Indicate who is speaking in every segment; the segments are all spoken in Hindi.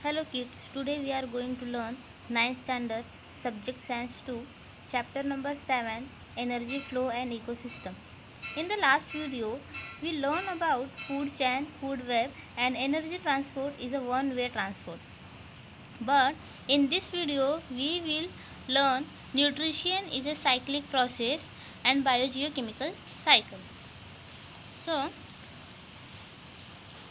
Speaker 1: Hello kids, today we are going to learn 9th standard subject science 2 chapter number 7 energy flow and ecosystem. In the last video we learned about food chain, food web and energy transport is a one-way transport. But in this video we will learn nutrition is a cyclic process and biogeochemical cycle. So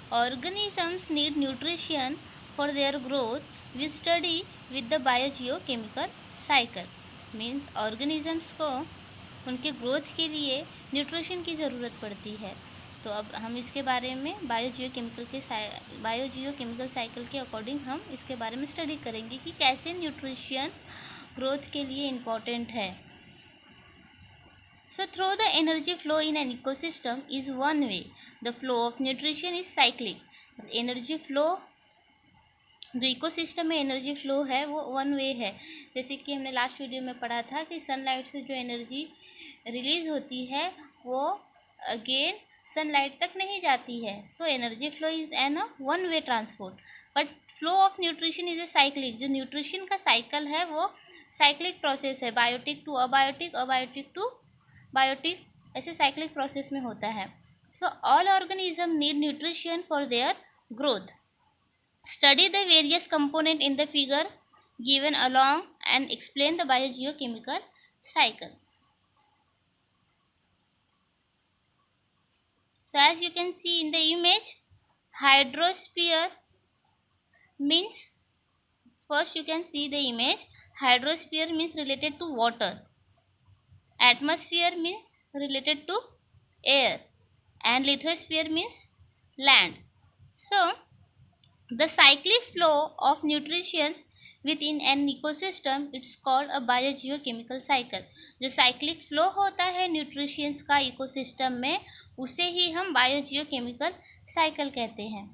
Speaker 1: organisms need nutrition for their growth. We study with the biogeochemical cycle. Means organisms को उनके ग्रोथ के लिए न्यूट्रिशन की ज़रूरत पड़ती है. तो अब हम इसके बारे में बायोजियोकेमिकल साइकिल के अकॉर्डिंग हम इसके बारे में स्टडी करेंगे कि कैसे न्यूट्रिशन ग्रोथ के लिए इम्पॉर्टेंट है. So through the energy flow in an ecosystem is one way. The flow of nutrition is cyclic. Energy flow जो इकोसिस्टम में एनर्जी फ्लो है वो वन वे है. जैसे कि हमने लास्ट वीडियो में पढ़ा था कि सनलाइट से जो एनर्जी रिलीज होती है वो अगेन सनलाइट तक नहीं जाती है. So energy flow is an a one way transport. But flow of nutrition is a cyclic. जो न्यूट्रिशन का साइकिल है वो साइक्लिक प्रोसेस है. Biotic to abiotic, abiotic to biotic, ऐसे साइक्लिक प्रोसेस में होता है. So all organism need nutrition for their growth. Study the various component in the figure given along and explain the biogeochemical cycle. So as you can see in the image, hydrosphere means, first you can see the image, hydrosphere means related to water, atmosphere means related to air, and lithosphere means land. So the cyclic flow of nutrition within an ecosystem, it's called a biogeochemical cycle. जो साइक्लिक फ्लो होता है न्यूट्रिशंस का इकोसिस्टम में उसे ही हम बायोजियोकेमिकल साइकिल कहते हैं.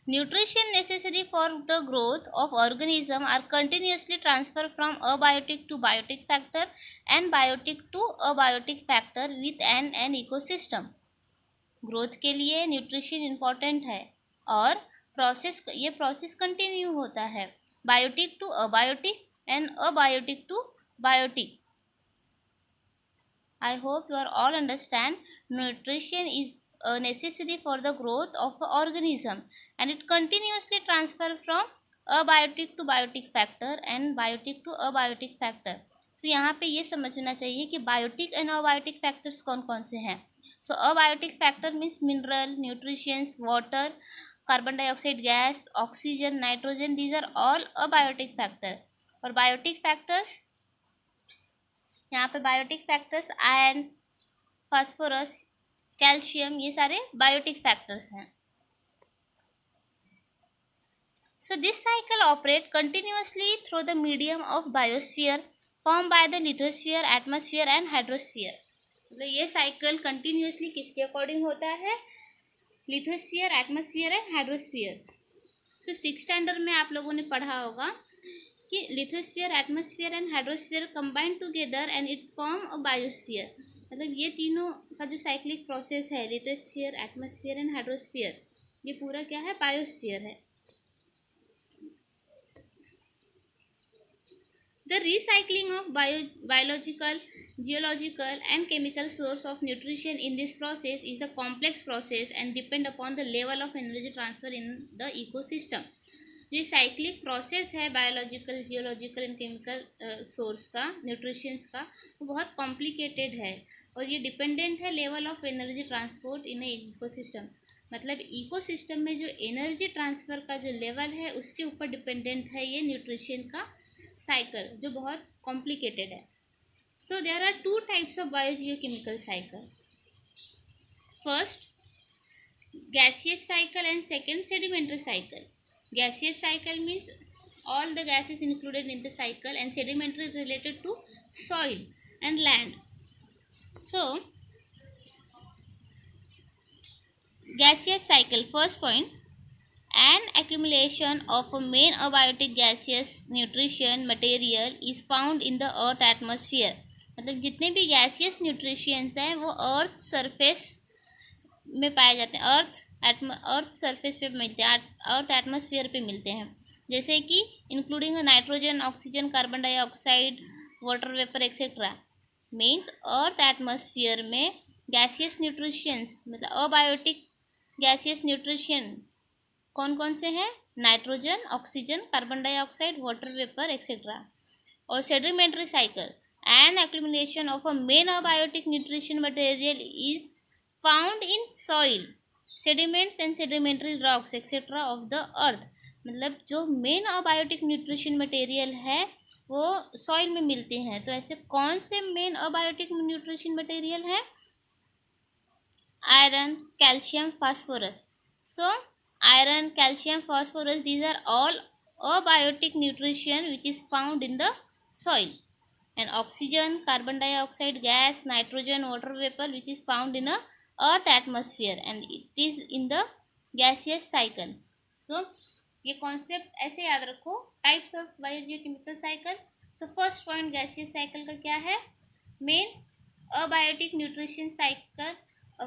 Speaker 1: Nutrition necessary for the growth of organism are continuously transferred from abiotic to biotic factor and biotic to abiotic factor within an ecosystem. Growth के लिए न्यूट्रिशन इम्पॉर्टेंट है और ये प्रोसेस कंटिन्यू होता है. Biotic to abiotic and abiotic to biotic. I hope you are all understand nutrition is necessary for the growth of the organism and it continuously transfer from abiotic to biotic factor and biotic to abiotic factor. So यहाँ पे ये समझना चाहिए कि बायोटिक एंड अबायोटिक फैक्टर्स कौन कौन से हैं. So abiotic factor means mineral, nutrients, water, carbon dioxide gas, oxygen, nitrogen, these are all abiotic factor. और biotic factors, यहाँ पे biotic factors iron, phosphorus, calcium, ये सारे बायोटिक फैक्टर्स हैं. So this cycle operate continuously through the medium of biosphere form by the lithosphere, atmosphere and hydrosphere. मतलब ये साइकिल कंटिन्यूअसली किसके अकॉर्डिंग होता है? Lithosphere, atmosphere and hydrosphere. So 6th standard में आप लोगों ने पढ़ा होगा कि lithosphere, atmosphere and hydrosphere combine together and it form a biosphere. मतलब ये तीनों का जो साइक्लिक प्रोसेस है, लिथोस्फीयर, एटमॉस्फेयर एंड हाइड्रोस्फीयर, ये पूरा क्या है? बायोस्फीयर है. The recycling of biological, geological and chemical source of nutrition in this process is a complex process and depend upon the level of energy transfer in the ecosystem. ये साइक्लिक प्रोसेस है biological, geological and chemical source का, न्यूट्रिशंस का, वो बहुत कॉम्प्लिकेटेड है और ये डिपेंडेंट है level of energy transport in A ecosystem. मतलब इकोसिस्टम में जो एनर्जी ट्रांसफ़र का जो लेवल है उसके ऊपर डिपेंडेंट है ये न्यूट्रिशन का साइकिल, जो बहुत कॉम्प्लिकेटेड है. So there are 2 types of biogeochemical cycle. First gaseous cycle and second sedimentary cycle. Gaseous cycle means all the gases included in the cycle and sedimentary related to soil and land. So gaseous cycle, first point, an accumulation of a main abiotic gaseous nutrition material is found in the earth atmosphere मतलब जितने भी गैसियस न्यूट्रिशियंस हैं वो अर्थ सरफेस में पाए जाते हैं, अर्थ सरफेस पे मिलते हैं, अर्थ एटमॉस्फेयर पे मिलते हैं, जैसे कि including nitrogen, oxygen, carbon dioxide, water vapour etcetera. Means earth atmosphere में गैसियस न्यूट्रिशियंस मतलब अबायोटिक गैसियस न्यूट्रिशन कौन कौन से हैं? Nitrogen, oxygen, carbon dioxide, water vapour etcetera. और sedimentary cycle, an accumulation of a main abiotic nutrition material is found in soil, sediments and sedimentary rocks etc. of the earth। मतलब जो मेन अबायोटिक न्यूट्रिशन मटेरियल है वो सॉइल में मिलते हैं। तो ऐसे कौन से मेन अबायोटिक न्यूट्रिशन मटेरियल है? Iron, calcium, phosphorus. So iron, calcium, phosphorus, these are all abiotic nutrition which is found in the soil. And oxygen, carbon dioxide gas, nitrogen, water vapor which is found in a earth atmosphere and it is in the gaseous cycle. So ये कॉन्सेप्ट ऐसे याद रखो, types of biogeochemical cycle. So first point gaseous cycle का क्या है? Main abiotic nutrition cycle,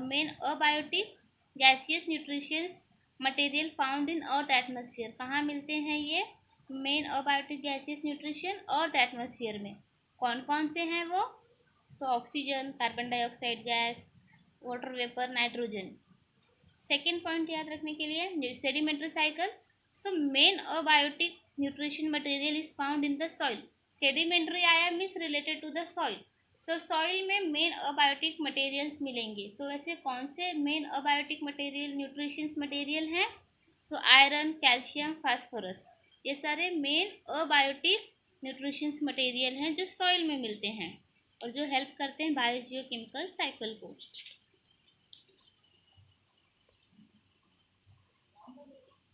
Speaker 1: main abiotic gaseous nutrition material found in earth atmosphere. कहाँ मिलते हैं ये मेन अबायोटिक गैसियस न्यूट्रिशन? अर्थ एटमॉस्फेयर में। कौन कौन से हैं वो? So oxygen, carbon dioxide gas, water vapour, nitrogen. Second point याद रखने के लिए sedimentary cycle. So main abiotic nutrition material is found in the soil. Sedimentary आया means related to the soil. So soil में मेन अबायोटिक मटेरियल्स मिलेंगे। तो वैसे कौन से main abiotic material nutrients material हैं? सो आयरन, कैल्शियम, फास्फोरस, ये सारे मेन अबायोटिक न्यूट्रिशंस मटेरियल हैं जो सॉइल में मिलते हैं और जो हेल्प करते हैं बायोजियोकेमिकल साइकिल को।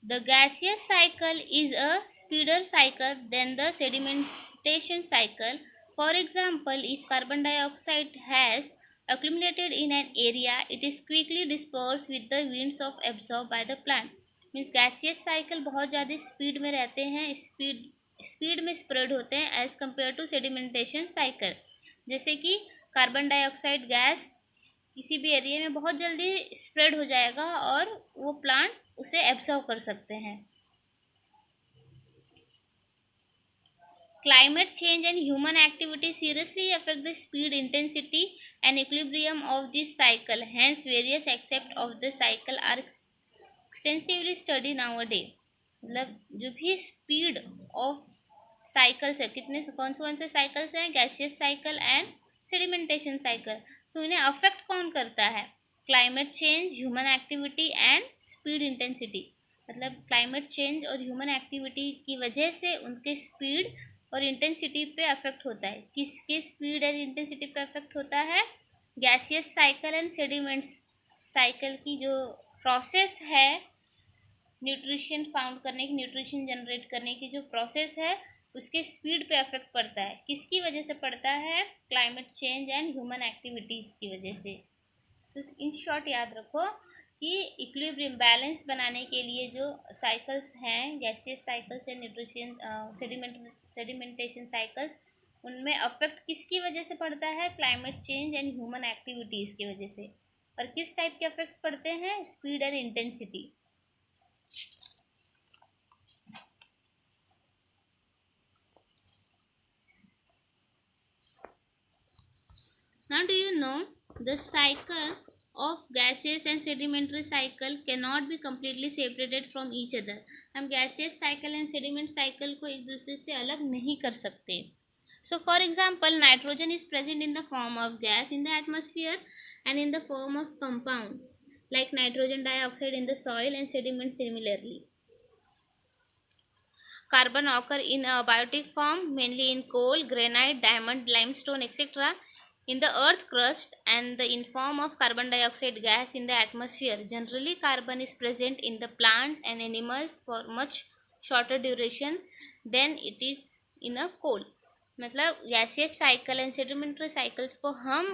Speaker 1: The gaseous cycle is a speeder cycle than the sedimentation cycle. For example, if carbon dioxide has accumulated in an area, it is quickly dispersed with the winds of absorbed by the plant. Means gaseous cycle बहुत ज़्यादा स्पीड में रहते हैं, स्पीड में स्प्रेड होते हैं as compare to sedimentation cycle. जैसे कि कार्बन डाइऑक्साइड गैस किसी भी एरिया में बहुत जल्दी स्प्रेड हो जाएगा और वो प्लांट उसे एब्जॉर्ब कर सकते हैं। Climate change and human activity seriously affect the speed, intensity and equilibrium of this cycle. Hence, various aspects of the cycle are extensively studied nowadays. मतलब जो भी स्पीड ऑफ साइकिल्स है, कितने कौन से साइकिल्स हैं? Gaseous cycle and sedimentation cycle. So इन्हें अफेक्ट कौन करता है? Climate change, human activity and speed intensity. मतलब क्लाइमेट चेंज और ह्यूमन एक्टिविटी की वजह से उनके स्पीड और इंटेंसिटी पे अफेक्ट होता है। किसके स्पीड और इंटेंसिटी पे अफेक्ट होता है? Gaseous cycle and sediments cycle की जो प्रोसेस है न्यूट्रिशन फाउंड करने की, न्यूट्रिशन जनरेट करने की जो प्रोसेस है उसके स्पीड पे अफेक्ट पड़ता है। किसकी वजह से पड़ता है? Climate change and human activities की वजह से। सो इन शॉर्ट याद रखो कि इक्विलिब्रियम बैलेंस बनाने के लिए जो साइकिल्स हैं gaseous cycles and nutrition sedimentation cycles, उनमें अफेक्ट किसकी वजह से पड़ता है? Climate change and human activities की वजह से। और किस टाइप के अफेक्ट्स पड़ते हैं? Speed and intensity. Now do you know the cycle of gaseous and sedimentary cycle cannot be completely separated from each other। हम gaseous cycle and sediment cycle को एक दूसरे से अलग नहीं कर सकते। So for example, nitrogen is present in the form of gas in the atmosphere and in the form of compound like nitrogen dioxide in the soil and sediment similarly. Carbon occur in a biotic form mainly in coal, granite, diamond, limestone, etc. in the earth crust and in form of carbon dioxide gas in the atmosphere. Generally, carbon is present in the plant and animals for much shorter duration than it is in a coal। मतलब gaseous cycle and sedimentary cycles को हम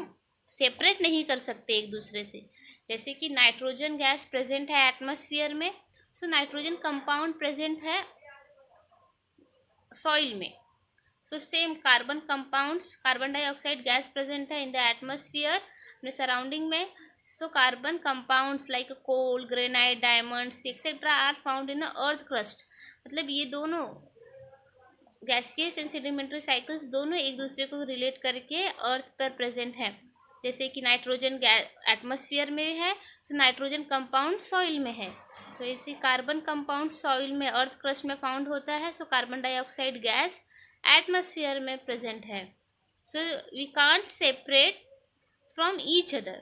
Speaker 1: सेपरेट नहीं कर सकते एक दूसरे से। जैसे कि नाइट्रोजन गैस प्रेजेंट है एटमॉस्फेयर में, सो नाइट्रोजन कंपाउंड प्रेजेंट है सॉइल में, so same carbon compounds, carbon dioxide gas present है इन द एटमोसफियर, अपने सराउंडिंग में. So carbon compounds like coal, granite, diamonds etcetera are found in the earth crust. मतलब ये दोनों गैसियस एंड सेडिमेंट्री साइकिल्स दोनों एक दूसरे को रिलेट करके अर्थ पर प्रेजेंट है. जैसे कि नाइट्रोजन एटमॉस्फेयर में है, सो नाइट्रोजन कंपाउंड सॉइल में है. सो इसी कार्बन कंपाउंड सॉइल में, अर्थ क्रस्ट में फाउंड होता है. So carbon dioxide gas atmosphere में प्रेजेंट है. So we can't separate from each other.